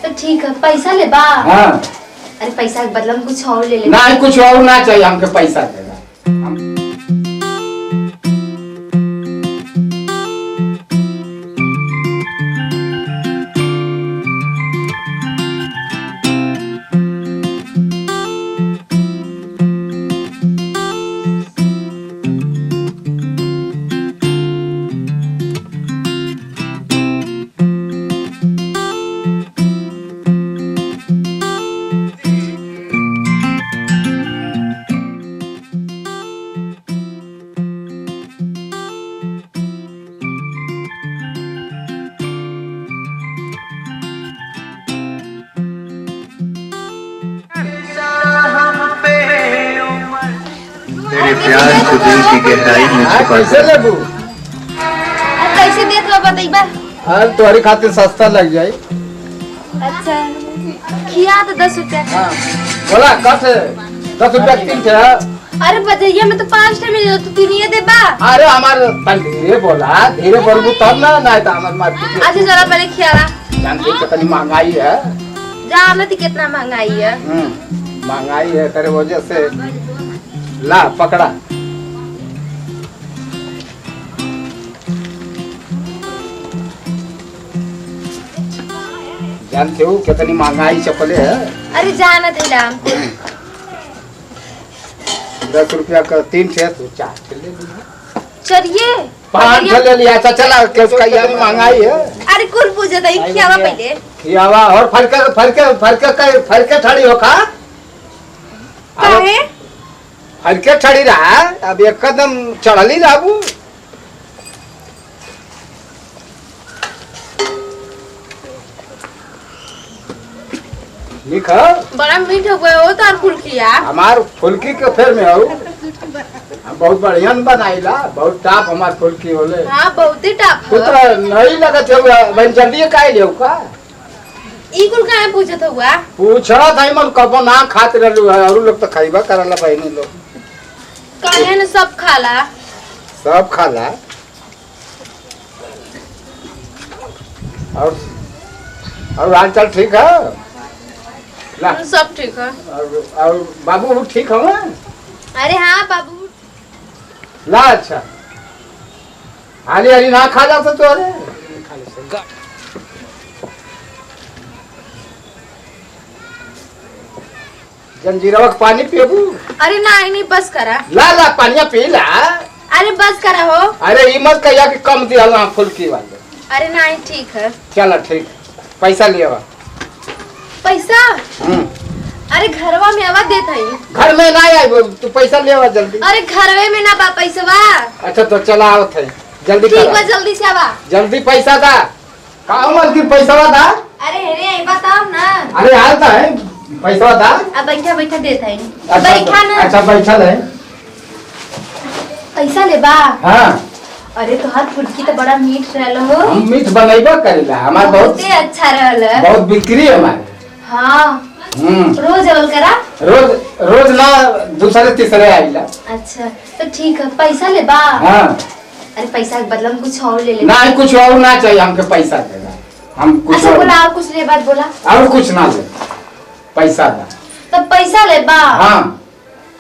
तो ठीक है, पैसा ले बा। हाँ। अरे पैसा के बदला में कुछ और ले ले। नहीं कुछ और ना चाहिए हमके पैसा देगा। मेरे प्यार को दिल की गहराई में छुपा कैसे लेबू? कैसे देत हो बताइबा? अरे तुम्हारी खातिर सस्ता लग जाए। अच्छा खिया तो 10 रुपया। हाँ। बोला कट 10 रुपया 3 थे। अरे बजैया में तो 5 टे मिले तो 3 दे बा। अरे हमारे धीरे बोला, धीरे बोलबू तब ना, नहीं तो हमारे मार्केट। अच्छा जरा पहले खियाला। जानते हो कितनी महंगाई है। जानत कितना महंगाई है। महंगाई है करे वजह से। ला पकड़ा। जानते हो कितनी महंगाई चपले है। अरे जानत है लाम। 10 रुपया का 3 थे तो 4 ले लिया। चलिए 5 ले लिया। अच्छा चला कि उसका ये महंगाई है। अरे कुल पूछे था खियावा पहले। खियावा और फरके ठड़ी हो खा। काहे? फरके ठड़ी रहा अब एकदम चढ़ली रहबू। लिखा बड़ा मीठ हो गया हो तार कुल खिया। हमार फुल्की के फेर में हो। बहुत बढ़िया बनाईला, बहुत टाप हमार फुल्की होले। हाँ बहुत ही टाप तू है। तो नहीं लगत है बन जल्दी काहे लियो का। ई कुल काहे पूछत हुआ? पूछा था मन कबो ना खात रहलू है और लोग तो खाइबा करला बहनी लोग। काहे न सब खाला। सब खाला। और हाल चाल ठीक है? ला सब ठीक है। और बाबू ठीक हो? अरे हाँ बाबू। ला अच्छा हाली हाली ना खा जाता तो। अरे जंजीरा का पानी पियबू? अरे नहीं बस करा। ला ला पानिया पी ला। अरे बस करा हो। अरे ई मत कहिया कि कम दिया ना फुल्की वाले। अरे नहीं ठीक है। चलो ठीक पैसा लिया। पैसा? अरे घरवा में आवा देत हई। घर में ना आई तू पैसा ले जल्दी। अरे घरवे में ना बा पैसा। अच्छा तो चला आवत है जल्दी ठीक कर। बा जल्दी से आवा। जल्दी पैसा दा। कहाँ मत की पैसा दा। अरे रे बताओ ना। अरे आता है पैसा दा। अब बैठा बैठा देत हई। अच्छा बैठा ना। अच्छा बैठा है। पैसा ले बा। हाँ अरे तोहार फुल्की तो बड़ा मीठ रहल हो। हम मीठ बनैबा करेला हमार बहुत अच्छा रहल। बहुत बिक्री है हमारे। हाँ रोज आवल करा। रोज रोज ना दूसरे तीसरे आइला। अच्छा तो ठीक है पैसा ले बा। हाँ। अरे पैसा के बदला में कुछ और ले ले। नहीं कुछ और ना चाहिए हमके पैसा देगा। हम कुछ अच्छा और बोला और कुछ ले बात बोला। और कुछ ना ले पैसा दा। तो पैसा ले बा। हाँ